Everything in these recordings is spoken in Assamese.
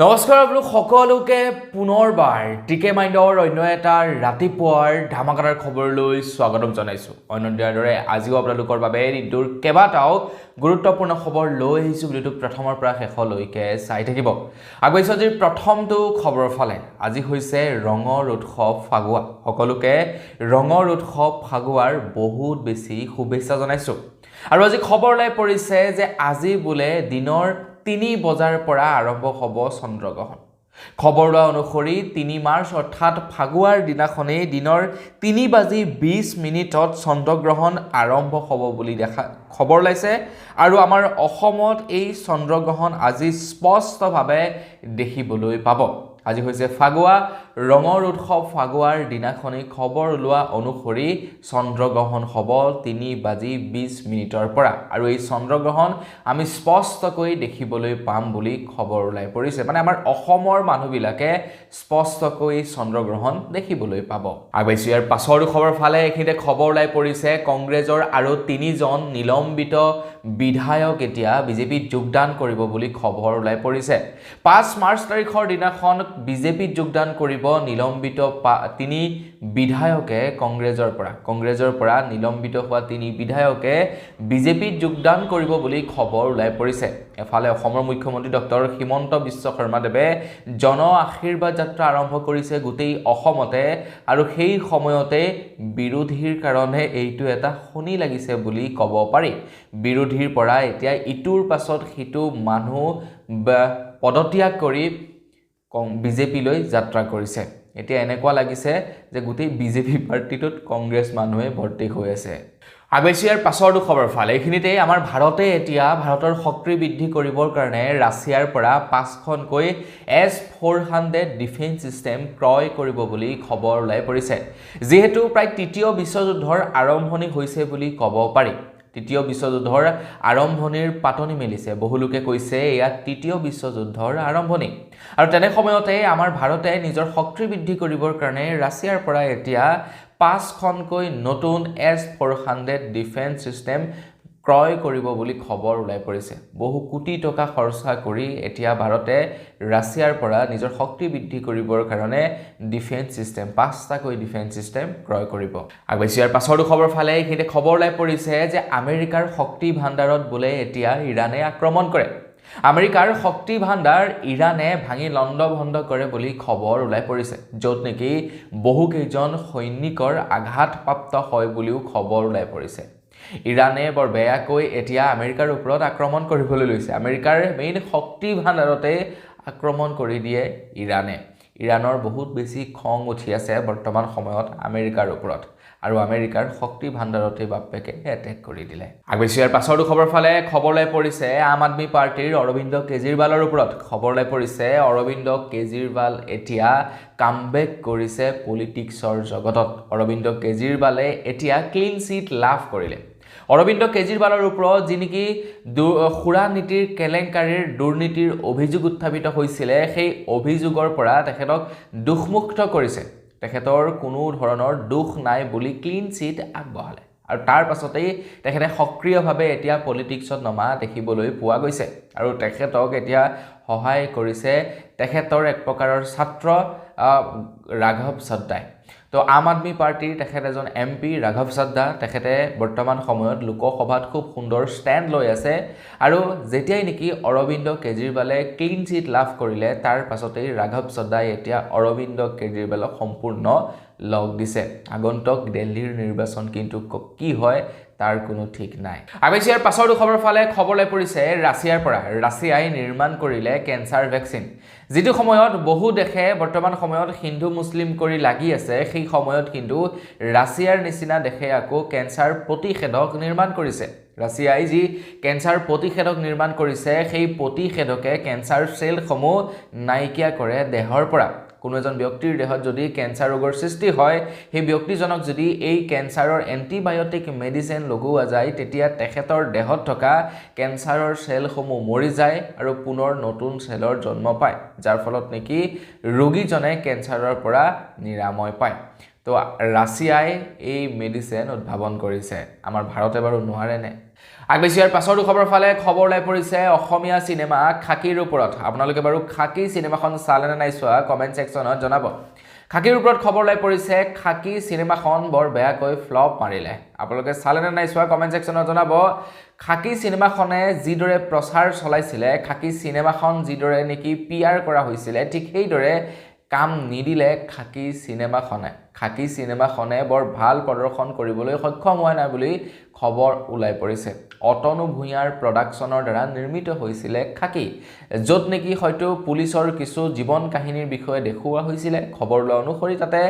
নমস্কাৰ আপোনালোক সকলোকে পুনৰবাৰ টিকে মাইণ্ডৰ অন্য এটা ৰাতিপুৱাৰ ধামাকাদাৰ খবৰলৈ স্বাগতম জনাইছোঁ। অন্য দিনৰ দৰে আজিও আপোনালোকৰ বাবে দিনটোৰ কেইবাটাও গুৰুত্বপূৰ্ণ খবৰ লৈ আহিছোঁ। ভিডিঅ'টো প্ৰথমৰ পৰা শেষলৈকে চাই থাকিব। আগবাঢ়িছোঁ আজিৰ প্ৰথমটো খবৰৰ ফালে। আজি হৈছে ৰঙৰ উৎসৱ ফাগুৱা। সকলোকে ৰঙৰ উৎসৱ ফাগুৱাৰ বহুত বেছি শুভেচ্ছা জনাইছোঁ। আৰু আজি খবৰ ওলাই পৰিছে যে আজি বোলে দিনৰ 3 বজাৰ পৰা আৰম্ভ হ'ব চন্দ্ৰগ্ৰহণ। খবৰ লোৱা অনুসৰি 3 মাৰ্চ অৰ্থাৎ ফাগুৱাৰ দিনাখনেই দিনৰ 3:20 চন্দ্ৰগ্ৰহণ আৰম্ভ হ'ব বুলি খবৰ ওলাইছে। আৰু আমাৰ অসমত এই চন্দ্ৰগ্ৰহণ আজি স্পষ্টভাৱে দেখিবলৈ পাব। আজি হৈছে ফাগুৱা ৰঙৰ উৎসৱ ফাগুৱাৰ দিনাখনেই খবৰ ওলোৱা অনুসৰি চন্দ্ৰগ্ৰহণ হ'ব 3:20 পৰা। আৰু এই চন্দ্ৰগ্ৰহণ আমি স্পষ্টকৈ দেখিবলৈ পাম বুলি খবৰ ওলাই পৰিছে। মানে আমাৰ অসমৰ মানুহবিলাকে স্পষ্টকৈ চন্দ্ৰগ্ৰহণ দেখিবলৈ পাব। আগবাঢ়িছোঁ ইয়াৰ পাছৰ খবৰ ফালে। এইখিনিতে খবৰ ওলাই পৰিছে কংগ্ৰেছৰ আৰু 3জন নিলম্বিত বিধায়ক এতিয়া বিজেপিত যোগদান কৰিব বুলি খবৰ ওলাই পৰিছে। 5 মাৰ্চ তাৰিখৰ দিনাখন বিজেপিত যোগদান কৰিব নিলম্বিত 3 বিধায়কে কংগ্ৰেছৰ পৰা নিলম্বিত হোৱা 3 বিধায়কে বিজেপিত যোগদান কৰিব বুলি খবৰ ওলাই পৰিছে। এফালে অসমৰ মুখ্যমন্ত্ৰী ডক্টৰ হিমন্ত বিশ্ব শৰ্মাদেৱে জন আশীৰ্বাদ যাত্ৰা আৰম্ভ কৰিছে গোটেই অসমতে। আৰু সেই সময়তে বিৰোধীৰ কাৰণে এইটো এটা শনি লাগিছে বুলি ক'ব পাৰি। বিৰোধীৰ পৰা এতিয়া ইটোৰ পাছত সিটো মানুহ পদত্যাগ কৰি বিজেপিলৈ যাত্ৰা কৰিছে। এতিয়া এনেকুৱা লাগিছে যে গোটেই বিজেপি পাৰ্টিটোত কংগ্ৰেছ মানুহে ভৰ্তি হৈ আছে। আগবাঢ়িছোঁ ইয়াৰ পাছৰ খবৰ ফালে। এইখিনিতে আমাৰ ভাৰতে এতিয়া ভাৰতৰ শক্তি বৃদ্ধি কৰিবৰ কাৰণে ৰাছিয়াৰ পৰা 5খনকৈ S-400 ডিফেন্স ছিষ্টেম ক্ৰয় কৰিব বুলি খবৰ ওলাই পৰিছে। যিহেতু প্ৰায় তৃতীয় বিশ্বযুদ্ধৰ আৰম্ভণি হৈছে বুলি ক'ব পাৰি। তৃতীয় বিশ্বযুদ্ধৰ আৰম্ভণিৰ পাতনি মেলিছে। বহুলোকে কৈছে এয়া তৃতীয় বিশ্বযুদ্ধৰ আৰম্ভণি। আৰু তেনে সময়তে আমাৰ ভাৰতে নিজৰ শক্তি বৃদ্ধি কৰিবৰ কাৰণে ৰাছিয়াৰ পৰা এতিয়া 5খনকৈ নতুন S-400 ডিফেন্স ছিষ্টেম ক্ৰয় কৰিব বুলি খবৰ ওলাই পৰিছে। বহু কোটি টকা খৰচা কৰি এতিয়া ভাৰতে ৰাছিয়াৰ পৰা নিজৰ শক্তি বৃদ্ধি কৰিবৰ কাৰণে ডিফেন্স ছিষ্টেম 5টাকৈ ডিফেন্স ছিষ্টেম ক্ৰয় কৰিব। আগবাঢ়িছোঁ ইয়াৰ পাছৰ খবৰ ফালে। এইখিনিতে খবৰ ওলাই পৰিছে যে আমেৰিকাৰ শক্তি ভাণ্ডাৰত বোলে এতিয়া ইৰাণে আক্ৰমণ কৰে। আমেৰিকাৰ শক্তি ভাণ্ডাৰ ইৰাণে ভাঙি লণ্ডভণ্ড কৰে বুলি খবৰ ওলাই পৰিছে। য'ত নেকি বহুকেইজন সৈনিকৰ আঘাতপ্ৰাপ্ত হয় বুলিও খবৰ ওলাই পৰিছে। ইৰাণে বৰ বেয়াকৈ এতিয়া আমেৰিকাৰ ওপৰত আক্ৰমণ কৰিবলৈ লৈছে। আমেৰিকাৰ মেইন শক্তি ভাণ্ডাৰতে আক্ৰমণ কৰি দিয়ে ইৰাণে। ইৰাণৰ বহুত বেছি খং উঠি আছে বৰ্তমান সময়ত আমেৰিকাৰ ওপৰত। আৰু আমেৰিকাৰ শক্তি ভাণ্ডাৰতে বাপেকে এটেক কৰি দিলে। আগবাঢ়িছোঁ ইয়াৰ পাছৰ খবৰ ফালে। খবৰ ওলাই পৰিছে আম আদমি পাৰ্টিৰ অৰবিন্দ কেজৰিৱালৰ ওপৰত। খবৰ ওলাই পৰিছে অৰবিন্দ কেজৰিৱাল এতিয়া কামবেক কৰিছে পলিটিক্সৰ জগতত। অৰবিন্দ কেজৰিৱালে এতিয়া ক্লিন চিট লাভ কৰিলে। অৰবিন্দ কেজৰিৱালৰ ওপৰত যি নেকি সুৰা নীতিৰ কেলেংকাৰীৰ দুৰ্নীতিৰ অভিযোগ উত্থাপিত হৈছিলে, সেই অভিযোগৰ পৰা তেখেতক দোষমুক্ত কৰিছে। তেখেতৰ কোনো ধৰণৰ দোষ নাই বুলি ক্লিন চিট আগবঢ়ালে। আৰু তাৰ পাছতেই তেখেতে সক্ৰিয়ভাৱে এতিয়া পলিটিক্সত নমা দেখিবলৈ পোৱা গৈছে। আৰু তেখেতক এতিয়া সহায় কৰিছে তেখেতৰ এক প্ৰকাৰৰ ছাত্ৰ ৰাঘৱ চদ্দাই। তো আম আদমি পাৰ্টিৰ তেখেত এজন MP ৰাঘৱ চদ্দা। তেখেতে বৰ্তমান সময়ত লোকসভাত খুব সুন্দৰ ষ্টেণ্ড লৈ আছে। আৰু যেতিয়াই নেকি অৰবিন্দ কেজৰিৱালে ক্লিন চিট লাভ কৰিলে তাৰ পাছতেই ৰাঘৱ চদ্দাই এতিয়া অৰবিন্দ কেজৰিৱালক সম্পূৰ্ণ লগ দিছে। আগন্তুক দিল্লীৰ নিৰ্বাচন কিন্তু কি হয় তাৰ কোনো ঠিক নাই। আগবাঢ়িছোঁ ইয়াৰ পাছৰ খবৰ ফালে। খবৰ ওলাই পৰিছে ৰাছিয়াৰ পৰা। ৰাছিয়াই নিৰ্মাণ কৰিলে কেঞ্চাৰ ভেকচিন। যিটো সময়ত বহু দেশে বৰ্তমান সময়ত হিন্দু মুছলিম কৰি লাগি আছে, সেই সময়ত কিন্তু ৰাছিয়াৰ নিচিনা দেশে আকৌ কেঞ্চাৰ প্ৰতিষেধক নিৰ্মাণ কৰিছে। ৰাছিয়াই যি কেঞ্চাৰ প্ৰতিষেধক নিৰ্মাণ কৰিছে, সেই প্ৰতিষেধকে কেঞ্চাৰ চেলসমূহ নাইকিয়া কৰে দেহৰ পৰা। কোনো এজন ব্যক্তিৰ দেহত যদি কেঞ্চাৰ ৰোগৰ সৃষ্টি হয়, সেই ব্যক্তিজনক যদি এই কেঞ্চাৰৰ এণ্টিবায়'টিক মেডিচিন লগোৱা যায়, তেতিয়া তেখেতৰ দেহত থকা কেঞ্চাৰৰ চেলসমূহ মৰি যায় আৰু পুনৰ নতুন চেলৰ জন্ম পায়, যাৰ ফলত নেকি ৰোগীজনে কেঞ্চাৰৰ পৰা নিৰাময় পায়। তো ৰাছিয়াই এই মেডিচিন উদ্ভাৱন কৰিছে আমাৰ ভাৰতে বাৰু নোৱাৰে নে আগবেছি ইয়াৰ পাছৰটো খবৰ ফালে খবৰ ওলাই পৰিছে অসমীয়া চিনেমা খাকীৰ ওপৰত আপোনালোকে বাৰু খাকী চিনেমাখন চালে নে নাই চোৱা কমেন্ট সেকশনত জনাব খাকীৰ ওপৰত খবৰ ওলাই পৰিছে খাকী চিনেমাখন বৰ বেয়াকৈ ফ্লপ মাৰিলে আপোনালোকে চালে নে নাই চোৱা কমেন্ট সেকশনত জনাব খাকী চিনেমাখনে যিদৰে প্ৰচাৰ চলাইছিলে খাকী চিনেমাখন যিদৰে নেকি পিআৰ কৰা হৈছিল ঠিক সেইদৰে কাম নিদিলে খাকী চিনেমাখনে বৰ ভাল প্ৰদৰ্শন কৰিবলৈ সক্ষম হোৱা নাই বুলি খবৰ ওলাই পৰিছে অতনু ভূঞাৰ প্ৰডাকচনৰ দ্বাৰা নিৰ্মিত হৈছিল খাকী য'ত নেকি হয়তো পুলিচৰ কিছু জীৱন কাহিনীৰ বিষয়ে দেখুওৱা হৈছিল খবৰ লোৱা অনুসৰি তাতে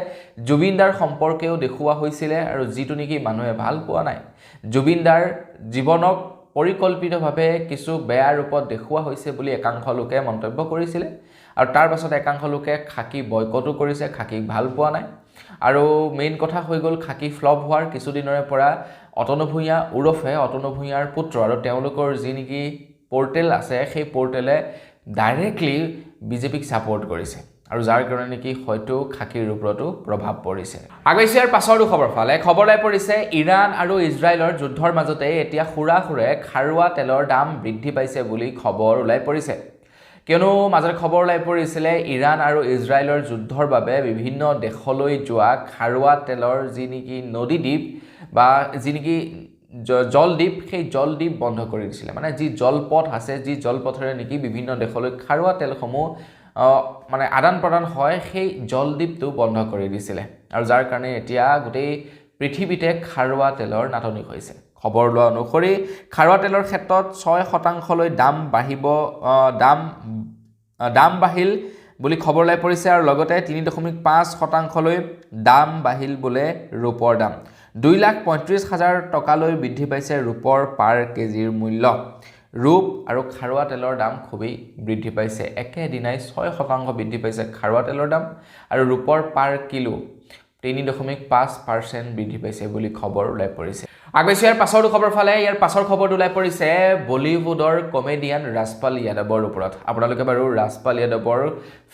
জুবিনদাৰ সম্পৰ্কেও দেখুওৱা হৈছিল আৰু যিটো নেকি মানুহে ভাল পোৱা নাই জুবিনদাৰ জীৱনক পৰিকল্পিতভাৱে কিছু বেয়া ৰূপত দেখুওৱা হৈছে বুলি একাংশ লোকে মন্তব্য কৰিছিল আৰু তাৰ পাছত একাংশ লোকে খাকী বয়কটো কৰিছে খাকীক ভাল পোৱা নাই আৰু মেইন কথা হৈ গ'ল খাকী ফ্লপ হোৱাৰ কিছুদিনৰে পৰা অতনু ভূঞা উৰফে অতনু ভূঞাৰ পুত্ৰ আৰু তেওঁলোকৰ যি নেকি পোৰ্টেল আছে সেই পোৰ্টেলে ডাইৰেক্টলি বিজেপিক ছাপোৰ্ট কৰিছে আৰু যাৰ কাৰণে নেকি হয়তো খাকীৰ ওপৰতো প্ৰভাৱ পৰিছে আগেছিয়াৰ পাছৰটো খবৰ ফালে খবৰ ওলাই পৰিছে ইৰাণ আৰু ইজৰাইলৰ যুদ্ধৰ মাজতে এতিয়া খুৰাখুৰে খাৰুৱা তেলৰ দাম বৃদ্ধি পাইছে বুলি খবৰ ওলাই পৰিছে কিয়নো মাজৰ খবৰ ওলাই পৰিছিল ইৰাণ আৰু ইজৰাইলৰ যুদ্ধৰ বাবে বিভিন্ন দেশলৈ যোৱা খাৰুৱা তেলৰ যি নেকি নদীদ্বীপ বা যি নেকি জলদ্বীপ সেই জলদ্বীপ বন্ধ কৰি দিছিল মানে যি জলপথ আছে যি জলপথৰে নেকি বিভিন্ন দেশলৈ খাৰুৱা তেলসমূহ মানে আদান প্ৰদান হয় সেই জলদ্বীপটো বন্ধ কৰি দিছিল আৰু যাৰ কাৰণে এতিয়া গোটেই পৃথিৱীতে খাৰুৱা তেলৰ নাটনি হৈছে খবৰ লোৱা অনুসৰি খাৰুৱা তেলৰ ক্ষেত্ৰত 6% লৈ দাম বাঢ়িল বুলি খবৰ ওলাই পৰিছে আৰু লগতে 3.5% লৈ দাম বাঢ়িল বোলে ৰূপৰ দাম 2,35,000 টকালৈ বৃদ্ধি পাইছে ৰূপৰ পাৰ কেজিৰ মূল্য ৰূপ আৰু খাৰুৱা তেলৰ দাম খুবেই বৃদ্ধি পাইছে একেদিনাই 6% বৃদ্ধি পাইছে খাৰুৱা তেলৰ দাম আৰু ৰূপৰ পাৰ কিলো 3.5% বৃদ্ধি পাইছে বুলি খবৰ ওলাই পৰিছে আগেছি ইয়াৰ পাছৰটো খবৰ ফালে ইয়াৰ পাছৰ খবৰটো ওলাই পৰিছে বলিউডৰ কমেডিয়ান ৰাজপাল যাদৱৰ ওপৰত আপোনালোকে বাৰু ৰাজপাল যাদৱৰ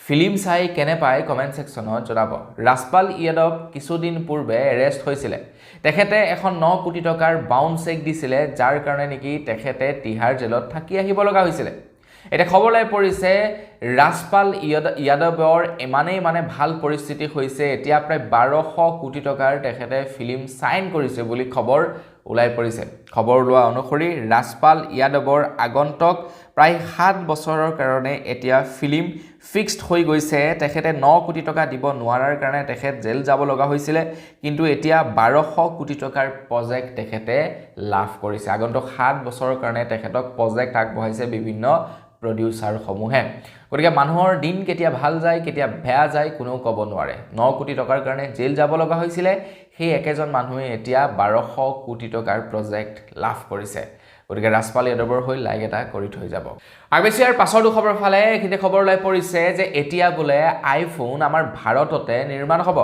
ফিল্ম চাই কেনে পায় কমেন্ট সেকশনত জনাব ৰাজপাল যাদৱ কিছুদিন পূৰ্বে এৰেষ্ট হৈছিল তেখেতে এখন 9 কোটি টকাৰ বাউন্স চেক দিছিল যাৰ কাৰণে নেকি তেখেতে তিহাৰ জেলত থাকি আহিব লগা হৈছিল এটা খবৰ ওলাই পৰিছে ৰাজপাল যাদৱৰ ইমানেই মানে ভাল পৰিস্থিতি হৈছে এতিয়া প্ৰায় 1200 কোটি টকাৰ তেখেতে ফিল্ম সাইন কৰিছে বুলি খবৰ ওলাই পৰিছে খবৰ লোৱা অনুসৰি ৰাজপাল যাদৱৰ আগন্তুক প্ৰায় 7 বছৰৰ কাৰণে এতিয়া ফিল্ম ফিক্সড হৈ গৈছে তেখেতে 9 কোটি টকা দিব নোৱাৰাৰ কাৰণে তেখেত জেল যাব লগা হৈছিল কিন্তু এতিয়া 1200 কোটি টকাৰ প্ৰজেক্ট তেখেতে লাভ কৰিছে আগন্তুক 7 বছৰৰ কাৰণে তেখেতক প্ৰজেক্ট আগবঢ়াইছে বিভিন্ন প্ৰডিউসাৰ সমূহে গতিকে মানুহৰ দিন কেতিয়া ভাল যায় কেতিয়া বেয়া যায় কোনো ক'ব নোৱাৰে 9 কোটি টকাৰ কাৰণে জেল যাব লগা হৈছিল সেই একেজন মানুহে এতিয়া 1200 কোটি টকাৰ প্ৰজেক্ট লাভ কৰিছে গতিকে ৰাজপাল যাদৱৰ হৈ লাইক এটা কৰি থৈ যাব আগেছি ইয়াৰ পাছৰটো খবৰ ফালে এখিতে খবৰ ওলাই পৰিছে যে এতিয়া বোলে আইফোন আমাৰ ভাৰততে নিৰ্মাণ হ'ব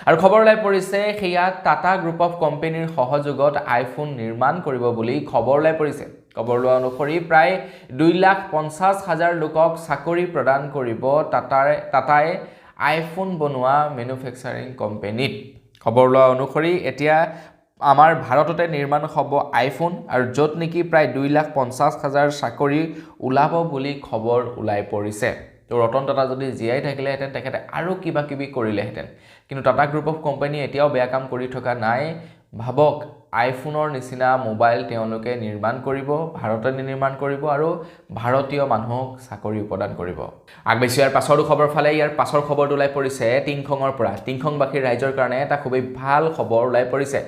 আৰু খবৰ ওলাই পৰিছে সেয়া টাটা গ্ৰুপ অফ কোম্পানীৰ সহযোগত আইফোন নিৰ্মাণ কৰিব বুলি খবৰ ওলাই পৰিছে খবৰ লোৱা অনুসৰি প্ৰায় 2,50,000 লোকক চাকৰি প্ৰদান কৰিব টাটাই আইফোন বনোৱা মেনুফেকচাৰিং কোম্পানীত খবৰ লোৱা অনুসৰি এতিয়া আমাৰ ভাৰততে নিৰ্মাণ হ'ব আইফোন আৰু য'ত নেকি প্ৰায় 2,50,000 চাকৰি ওলাব বুলি খবৰ ওলাই পৰিছে তো ৰতন টাটা যদি জিয়াই থাকিলেহেঁতেন তেখেতে আৰু কিবা কিবি কৰিলেহেঁতেন কিন্তু টাটা গ্ৰুপ অফ কোম্পানী এতিয়াও বেয়া কাম কৰি থকা নাই ভাবক আইফোনৰ নিচিনা মোবাইল তেওঁলোকে নিৰ্মাণ কৰিব ভাৰততে নিৰ্মাণ কৰিব আৰু ভাৰতীয় মানুহক চাকৰি প্ৰদান কৰিব আগবেছি ইয়াৰ পাছৰটো খবৰ ফালে ইয়াৰ পাছৰ খবৰটো ওলাই পৰিছে টিংখঙৰ পৰা টিংখংবাসী ৰাইজৰ কাৰণে এটা খুবেই ভাল খবৰ ওলাই পৰিছে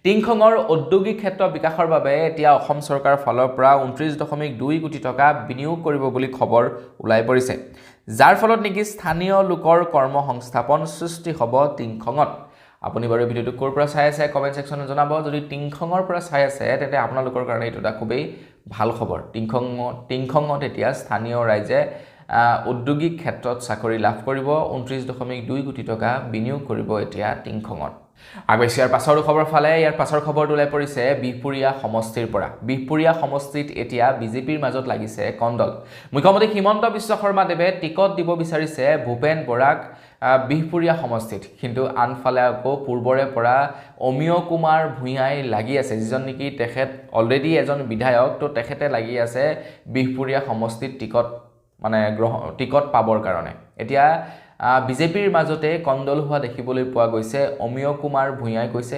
টিংখঙৰ ঔদ্যোগিক ক্ষেত্ৰ বিকাশৰ বাবে এতিয়া অসম চৰকাৰৰ ফালৰ পৰা 29.2 কোটি টকা বিনিয়োগ কৰিব বুলি খবৰ ওলাই পৰিছে যাৰ ফলত নেকি স্থানীয় লোকৰ কৰ্মসংস্থাপন সৃষ্টি হ'ব টিংখঙত আপুনি বাৰু ভিডিওটো কোৰ পৰা চাই আছে কমেন্ট সেকশনত জনাব যদি টিংখঙৰ পৰা চাই আছে তেতে আপোনালোকৰ কাৰণে এটো এটা খুবেই ভাল খবৰ টিংখঙত এতিয়া স্থানীয় ৰাইজে ঔদ্যোগিক ক্ষেত্ৰত চাকৰি লাভ কৰিব 29.2 কোটি টকা বিনিয়োগ কৰিব এতিয়া টিংখঙত আগবাইছোঁ ইয়াৰ পাছৰ খবৰ ফালে ইয়াৰ পাছৰ খবৰটো ওলাই পৰিছে বিহপুৰীয়া সমষ্টিৰ পৰা বিহপুৰীয়া সমষ্টিত এতিয়া বিজেপিৰ মাজত লাগিছে কণ্ডল মুখ্যমন্ত্ৰী হিমন্ত বিশ্ব শৰ্মাদেৱে টিকট দিব বিচাৰিছে ভূপেন বৰাক বিহপুৰীয়া সমষ্টিত কিন্তু আনফালে আকৌ পূৰ্বৰে পৰা অমিয় কুমাৰ ভূঞাই লাগি আছে যিজন নেকি তেখেত অলৰেডি এজন বিধায়ক তো তেখেতে লাগি আছে বিহপুৰীয়া সমষ্টিত টিকট পাবৰ কাৰণে এতিয়া বিজেপিৰ মাজতে কণ্ডল হোৱা দেখিবলৈ পোৱা গৈছে অমিয় কুমাৰ ভূঞাই কৈছে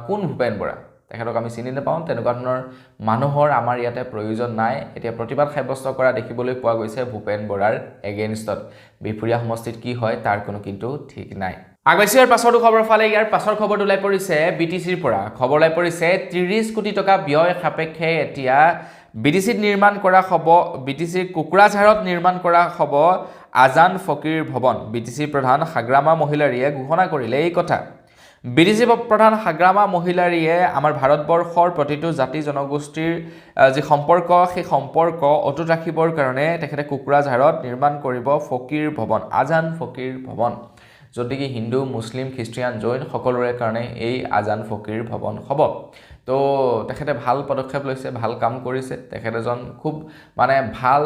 কোন ভূপেন বৰা তেখেতক আমি চিনি নাপাওঁ তেনেকুৱা ধৰণৰ মানুহৰ আমাৰ ইয়াতে প্ৰয়োজন নাই এতিয়া প্ৰতিবাদ সাব্যস্ত কৰা দেখিবলৈ পোৱা গৈছে ভূপেন বৰাৰ এগেইনষ্টত বিহপুৰীয়া সমষ্টিত কি হয় তাৰ কোনো কিন্তু ঠিক নাই আগবাইছোঁ ইয়াৰ পাছৰটো খবৰ ফালে ইয়াৰ পাছৰ খবৰটো ওলাই পৰিছে বিটিচিৰ পৰা খবৰ ওলাই পৰিছে 30 কোটি টকা ব্যয় সাপেক্ষে এতিয়া বিটিচিত নিৰ্মাণ কৰা হ'ব বিটিচিৰ কুকুৰাঝাৰত নিৰ্মাণ কৰা হ'ব আজান ফকীৰ ভৱন বিটিচি প্ৰধান হাগ্ৰামা মহিলাৰীয়ে ঘোষণা কৰিলে এই কথা বিটিচি প্ৰধান হাগ্ৰামা মহিলাৰীয়ে আমাৰ ভাৰতবৰ্ষৰ প্ৰতিটো জাতি জনগোষ্ঠীৰ যি সম্পৰ্ক সেই সম্পৰ্ক অটুট ৰাখিবৰ কাৰণে তেখেতে কুকুৰাঝাৰত নিৰ্মাণ কৰিব ফকীৰ ভৱন আজান ফকীৰ ভৱন যদি কি হিন্দু মুছলিম খ্ৰীষ্টিয়ান জৈন সকলোৰে কাৰণে এই আজান ফকীৰ ভৱন হ'ব তো তেখেতে ভাল পদক্ষেপ লৈছে ভাল কাম কৰিছে তেখেত এজন খুব ভাল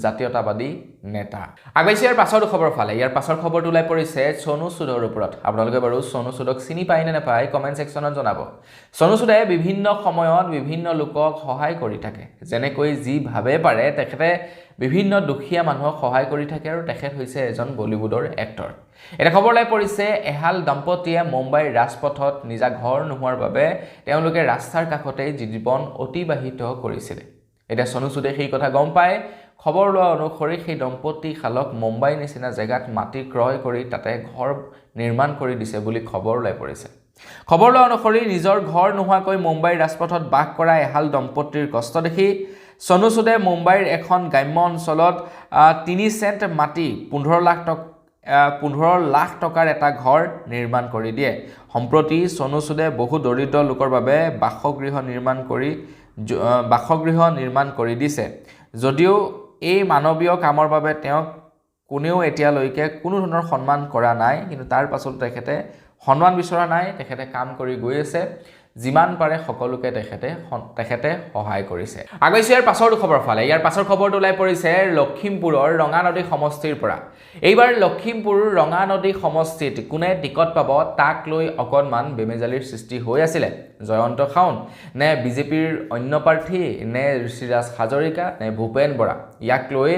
জাতীয়তাবাদী নেতা আগবাইছোঁ ইয়াৰ পাছৰ খবৰ ফালে ইয়াৰ পাছৰ খবৰটো ওলাই পৰিছে সোনু সুদৰ ওপৰত আপোনালোকে বাৰু সোনু সুদক চিনি পায় নে নাপায় কমেণ্ট ছেকশ্যনত জনাব সোনু সুদে বিভিন্ন সময়ত বিভিন্ন লোকক সহায় কৰি থাকে যেনেকৈ যিভাৱে পাৰে তেখেতে বিভিন্ন দুখীয়া মানুহক সহায় কৰি থাকে আৰু তেখেত হৈছে এজন বলিউডৰ এক্টৰ এটা খবৰ ওলাই পৰিছে এহাল দম্পতীয়ে মুম্বাইৰ ৰাজপথত নিজা ঘৰ নোহোৱাৰ বাবে তেওঁলোকে ৰাস্তাৰ কাষতেই জীৱন অতিবাহিত কৰিছিল এতিয়া সোনু সুদে সেই কথা গম পায় খবৰ লোৱা অনুসৰি সেই দম্পতীহালক মুম্বাই নিচিনা জেগাত মাটি ক্ৰয় কৰি তাতে ঘৰ নিৰ্মাণ কৰি দিছে বুলি খবৰ ওলাই পৰিছে খবৰ লোৱা অনুসৰি নিজৰ ঘৰ নোহোৱাকৈ মুম্বাইৰ ৰাজপথত বাস কৰা এহাল দম্পতীৰ কষ্ট দেখি সোনু সুদে মুম্বাইৰ এখন গ্ৰাম্য অঞ্চলত 3 চেণ্ট মাটি 15 লাখ টকাৰ এটা ঘৰ নিৰ্মাণ কৰি দিয়ে সম্প্ৰতি সোনু সুদে বহু দৰিদ্ৰ লোকৰ বাবে বাসগৃহ নিৰ্মাণ কৰি দিছে যদিও এই মানৱীয় কামৰ বাবে তেওঁক কোনেও এতিয়ালৈকে কোনো ধৰণৰ সন্মান কৰা নাই কিন্তু তাৰ পাছত তেখেতে সন্মান বিচৰা নাই তেখেতে কাম কৰি গৈ আছে যিমান পাৰে সকলোকে তেখেতে সহায় কৰিছে আগবাইছোঁ ইয়াৰ পাছৰ খবৰ ফালে ইয়াৰ পাছৰ খবৰটো ওলাই পৰিছে লখিমপুৰৰ ৰঙানদী সমষ্টিৰ পৰা এইবাৰ লখিমপুৰ ৰঙানদী সমষ্টিত কোনে টিকট পাব তাক লৈ অকণমান বেমেজালিৰ সৃষ্টি হৈ আছিলে জয়ন্ত খাউন নে বিজেপিৰ অন্য প্ৰাৰ্থী নে ঋষিৰাজ হাজৰিকা নে ভূপেন বৰা ইয়াক লৈ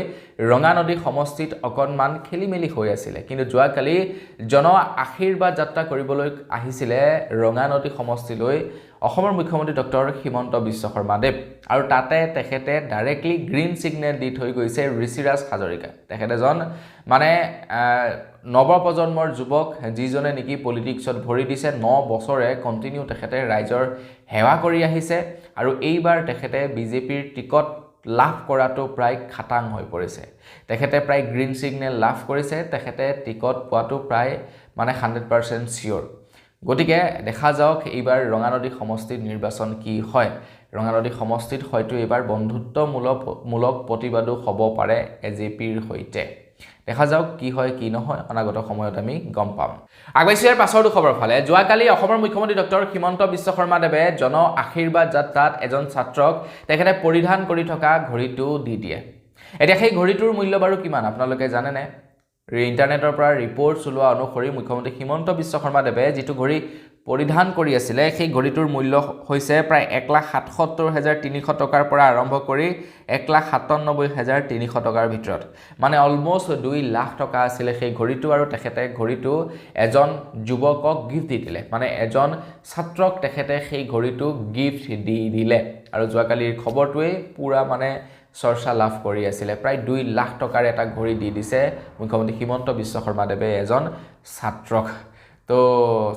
ৰঙানদী সমষ্টিত অকণমান খেলিমেলি হৈ আছিলে কিন্তু যোৱাকালি জন আশীৰ্বাদ যাত্ৰা কৰিবলৈ আহিছিলে ৰঙানদী সমষ্টিলৈ অসমৰ মুখ্যমন্ত্ৰী ডক্টৰ হিমন্ত বিশ্ব শৰ্মাদেৱ আৰু তাতে তেখেতে ডাইৰেক্টলি গ্ৰীণ সিগনেল দি থৈ গৈছে ঋষিৰাজ হাজৰিকা তেখেত এজন নৱপ্ৰজন্মৰ যুৱক যিজনে নেকি পলিটিক্সত ভৰি দিছে 9 বছৰে কণ্টিনিউ তেখেতে ৰাইজৰ সেৱা কৰি আহিছে আৰু এইবাৰ তেখেতে বিজেপিৰ টিকট লাভ কৰাটো প্ৰায় খাটাং হৈ পৰিছে তেখেতে প্ৰায় গ্ৰীণ সিগনেল লাভ কৰিছে তেখেতে টিকট পোৱাটো প্ৰায় 100% চিয়ৰ গতিকে দেখা যাওক এইবাৰ ৰঙানদী সমষ্টিৰ নিৰ্বাচন কি হয় ৰঙানদী সমষ্টিত হয়তো এইবাৰ বন্ধুত্বমূলক প্ৰতিবাদো হ'ব পাৰে এজেপিৰ সৈতে দেখা যাওক কি হয় কি নহয় অনাগত সময়ত আমি গম পাম আগবাইছোঁ ইয়াৰ পাছৰটো খবৰ ফালে যোৱাকালি অসমৰ মুখ্যমন্ত্ৰী ডক্টৰ হিমন্ত বিশ্ব শৰ্মাদেৱে জন আশীৰ্বাদ যাত্ৰাত এজন ছাত্ৰক তেখেতে পৰিধান কৰি থকা ঘড়ীটো দি দিয়ে এতিয়া সেই ঘড়ীটোৰ মূল্য বাৰু কিমান আপোনালোকে জানেনে ইণ্টাৰনেটৰ পৰা ৰিপৰ্ট ওলোৱা অনুসৰি মুখ্যমন্ত্ৰী হিমন্ত বিশ্ব শৰ্মাদেৱে যিটো ঘড়ী পৰিধান কৰি আছিলে সেই ঘড়ীটোৰ মূল্য হৈছে প্ৰায় 1,77,300 টকাৰ পৰা আৰম্ভ কৰি 1,97,300 টকাৰ ভিতৰত অলমোষ্ট 2 লাখ টকা আছিলে সেই ঘড়ীটো আৰু তেখেতে ঘড়ীটো এজন যুৱকক গিফ্ট দি দিলে এজন ছাত্ৰক তেখেতে সেই ঘড়ীটো গিফ্ট দি দিলে আৰু যোৱাকালিৰ খবৰটোৱে পুৰা চৰ্চা লাভ কৰি আছিলে প্ৰায় 2 লাখ টকাৰ এটা ঘড়ী দি দিছে মুখ্যমন্ত্ৰী হিমন্ত বিশ্ব শৰ্মাদেৱে এজন ছাত্ৰক তো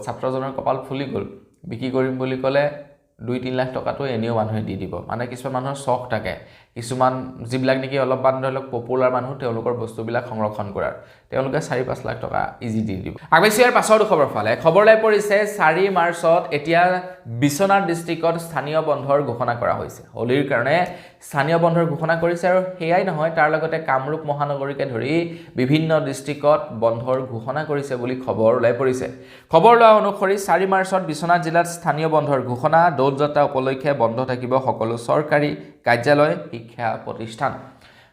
ছাত্ৰজনৰ কপাল ফুলি গ'ল বিক্ৰী কৰিম বুলি ক'লে 2-3 লাখ টকাটো এনেও মানুহে দি দিব কিছুমান মানুহৰ চখ থাকে কিছুমান যিবিলাক নেকি অলপমান ধৰি লওক পপুলাৰ মানুহ তেওঁলোকৰ বস্তুবিলাক সংৰক্ষণ কৰাৰ তেওঁলোকে 4-5 লাখ টকা ইজি দি দিব আগবাইছো ইয়াৰ পাছৰ খবৰ ফালে খবৰ লাই পৰিছে 4 মাৰ্চত এতিয়া বিশ্বনাথ ডিষ্ট্ৰিক্টত স্থানীয় বন্ধৰ ঘোষণা কৰা হৈছে হোলীৰ কাৰণে স্থানীয় বন্ধৰ ঘোষণা কৰিছে আৰু হেয়াই নহয় তাৰ লগতে কামৰূপ মহানগৰীকে ধৰি বিভিন্ন ডিষ্ট্ৰিক্টত বন্ধৰ ঘোষণা কৰিছে বুলি খবৰ লাই পৰিছে খবৰ লোৱা অনুসৰি 4 মাৰ্চত বিশ্বনাথ জিলাত স্থানীয় বন্ধৰ ঘোষণা দৌল যাত্ৰা উপলক্ষে বন্ধ থাকিব সকলো চৰকাৰী কাৰ্যালয় শিক্ষা প্ৰতিষ্ঠান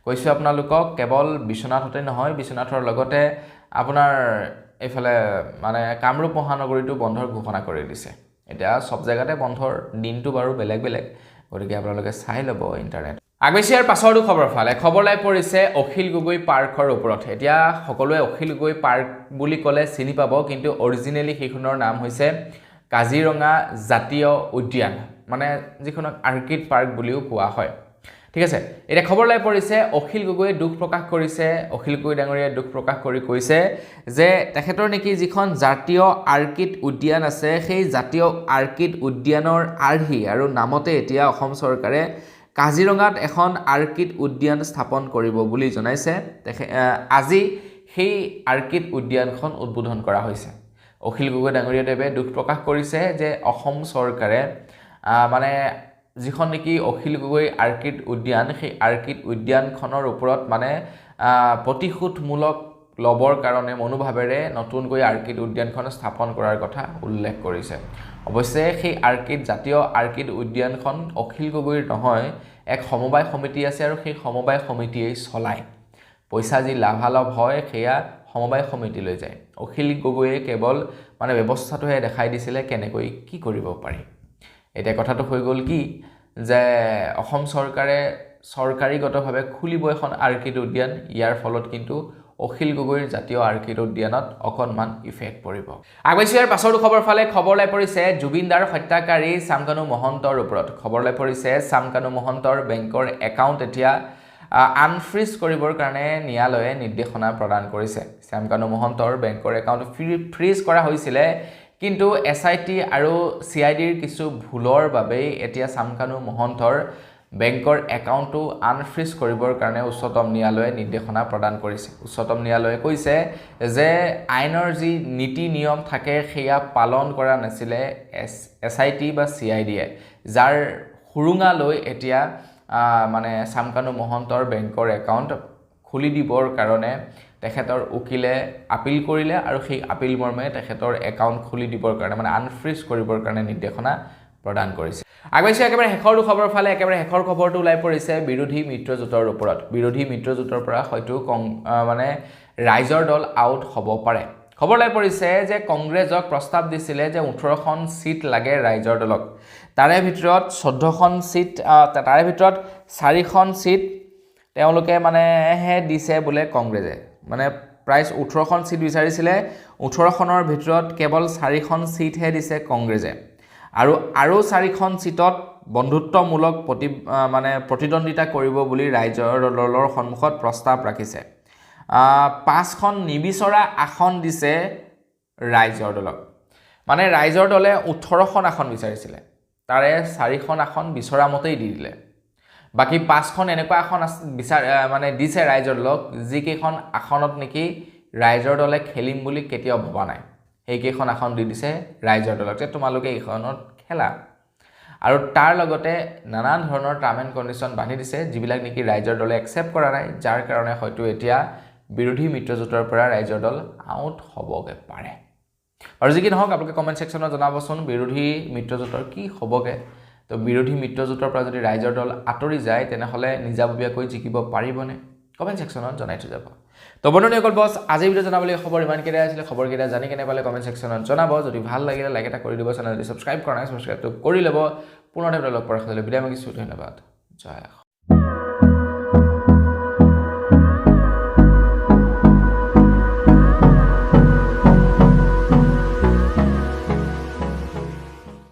কৈছো আপোনালোকক কেৱল বিশ্বনাথতে নহয় বিশ্বনাথৰ লগতে আপোনাৰ এফালে মানে কামৰূপ মহানগৰীটো বন্ধৰ ঘোষণা কৰি দিছে এটা সব জায়গাতে বন্ধৰ দিনটো বাৰু বেলেগ বেলেগ গতিকে আপোনালোকে চাই ল'ব ইন্টাৰনেট আগবেছিয়াৰ পাছৰটো খবৰ ফালে খবৰ লাই পৰিছে অখিল গগৈ পাৰ্কৰ ওপৰত এতিয়া সকলোৱে অখিল গগৈ পাৰ্ক বুলি ক'লে চিনি পাব কিন্তু অৰিজিনেলি সেইখনৰ নাম হৈছে কাজিৰঙা জাতীয় উদ্যান মানে যিখনক আৰ্কিড পাৰ্ক বুলিও কোৱা হয় ঠিক আছে এটা খবৰ লাই পৰিছে অখিল গগৈয়ে দুখ প্ৰকাশ কৰিছে অখিল গগৈ ডাঙৰীয়াই দুখ প্ৰকাশ কৰি কৈছে যে তেখেতৰ নেকি যিখন জাতীয় আৰ্কিড উদ্যান আছে সেই জাতীয় আৰ্কিড উদ্যানৰ আৰ্হি আৰু নামতে এতিয়া অসম চৰকাৰে কাজিৰঙাত এখন আৰ্কিড উদ্যান স্থাপন কৰিব বুলি জনাইছে আজি সেই আৰ্কিড উদ্যানখন উদ্বোধন কৰা হৈছে অখিল গগৈ ডাঙৰীয়াদেৱে দুখ প্ৰকাশ কৰিছে যে অসম চৰকাৰে মানে যিখন নেকি অখিল গগৈ আৰ্কিড উদ্যান সেই আৰ্কিড উদ্যানখনৰ ওপৰত মানে প্ৰতিশোধমূলক লবৰ কাৰণে মনোভাৱেৰে নতুনকৈ আৰ্কিড উদ্যানখন স্থাপন কৰাৰ কথা উল্লেখ কৰিছে অৱশ্যে সেই আৰ্কিড জাতীয় আৰ্কিড উদ্যানখন অখিল গগৈৰ নহয় এক সমবায় সমিতি আছে আৰু সেই সমবায় সমিতিয়ে চলায় পইচা যি লাভালাভ হয় সেয়া সমবায় সমিতি লৈ যায় অখিল গগৈয়ে কেৱল মানে ব্যৱস্থাটোহে দেখাই দিছিলে কেনেকৈ কি কৰিব পাৰি এটা কথাটো হৈ গ'ল কি যে অসম চৰকাৰে চৰকাৰীগতভাৱে খুলিব এখন আৰ্কিড উদ্যান ইয়াৰ ফলত কিন্তু অখিল গগৈৰ জাতীয় আৰ্কিড উদ্যানত অকণমান ইফেক্ট পৰিব আগবাইছো ইয়াৰ পাছৰটো খবৰ ফালে খবৰ লাই পৰিছে জুবিনদাৰ হত্যাকাৰী শামকানু মহন্তৰ ওপৰত খবৰ লাই পৰিছে শামকানু মহন্তৰ বেংকৰ একাউণ্ট এতিয়া আনফ্ৰিজ কৰিবৰ কাৰণে ন্যায়ালয়ে নিৰ্দেশনা প্ৰদান কৰিছে শামকানু মহন্তৰ বেংকৰ একাউণ্ট ফ্ৰিজ কৰা হৈছিলে কিন্তু SIT আৰু CIDৰ কিছু ভুলৰ বাবে এতিয়া শামকানু মহন্তৰ বেংকৰ একাউণ্টটো আনফ্ৰিজ কৰিবৰ কাৰণে উচ্চতম ন্যায়ালয়ে নিৰ্দেশনা প্ৰদান কৰিছে উচ্চতম ন্যায়ালয়ে কৈছে যে আইনৰ যি নীতি নিয়ম থাকে সেয়া পালন কৰা নাছিলে SIT বা CID যাৰ সুৰুঙা লৈ এতিয়া মানে শামকানু মহন্তৰ বেংকৰ একাউণ্ট খুলি দিবৰ কাৰণে তেখেতৰ উকিলে আপিল কৰিলে আৰু সেই আপিল মৰ্মে তেখেতৰ একাউণ্ট খুলি দিবৰ কাৰণে মানে আনফ্ৰিজ কৰিবৰ কাৰণে নিৰ্দেশনা প্ৰদান কৰিছে আগবাইছো একেবাৰে শেষৰ খবৰ ফালে একেবাৰে শেষৰ খবৰটো ওলাই পৰিছে বিৰোধী মিত্ৰজোঁটৰ ওপৰত বিৰোধী মিত্ৰজোঁটৰ পৰা হয়তো মানে ৰাইজৰ দল আউট হ'ব পাৰে খবৰ ওলাই পৰিছে যে কংগ্ৰেছক প্ৰস্তাৱ দিছিলে যে 18খন সিট লাগে ৰাইজৰ দলক তাৰে ভিতৰত 14খন সিট তাৰে ভিতৰত 4খন সিট তেওঁলোকে মানে হে দিছে বোলে কংগ্ৰেছে মানে প্ৰায় 18খন সিট বিচাৰিছিলে 18খনৰ ভিতৰত কেৱল 4খন সিটহে দিছে কংগ্ৰেছে আৰু 4খন সিটত বন্ধুত্বমূলক মানে প্ৰতিদ্বন্দ্বিতা কৰিব বুলি ৰাইজৰ দলৰ সন্মুখত প্ৰস্তাৱ ৰাখিছে 5খন নিবিচৰা আসন দিছে ৰাইজৰ দলক মানে ৰাইজৰ দলে 18খন আসন বিচাৰিছিলে তাৰে 4খন আসন বিচৰা মতেই দি দিলে বাকি 5খন এনেকুৱা আসন মানে দিছে ৰাইজৰ দলক যিকেইখন আসনত নেকি ৰাইজৰ দলে খেলিম বুলি কেতিয়াও ভবা নাই সেইকেইখন আসন দি দিছে ৰাইজৰ দলক যে তোমালোকে এইখনত খেলা আৰু তাৰ লগতে নানান ধৰণৰ টাৰ্ম এণ্ড কণ্ডিশ্যন বান্ধি দিছে যিবিলাক নেকি ৰাইজৰ দলে একচেপ্ট কৰা নাই যাৰ কাৰণে হয়তো এতিয়া বিৰোধী মিত্ৰজোঁটৰ পৰা ৰাইজৰ দল আউট হ'বগে পাৰে আৰু যি কি নহওক আপোনালোকে কমেণ্ট ছেকশ্যনত জনাবচোন বিৰোধী মিত্ৰজোঁটৰ কি হ'বগে তো বিৰোধী মিত্ৰজোঁটৰ পৰা যদি ৰাইজৰ দল আঁতৰি যায় তেনেহ'লে নিজাববীয়াকৈ জিকিব পাৰিবনে কমেণ্ট ছেকশ্যনত জনাই থৈ যাব তো বন্ধুসকল বছ আজিৰ ভিডিঅ' জনাবলৈ খবৰ ইমানকেইটাই আছিলে খবৰকেইটা জানি কেনে পালে কমেণ্ট ছেকশ্যনত জনাব যদি ভাল লাগিলে লাইক এটা কৰি দিব চেনেলটো ছাবস্ক্ৰাইব কৰা নাই ছাবস্ক্ৰাইবটো কৰি ল'ব পুনৰ লগ পোৱাৰ বিদায় মাগিছোঁ ধন্যবাদ জয়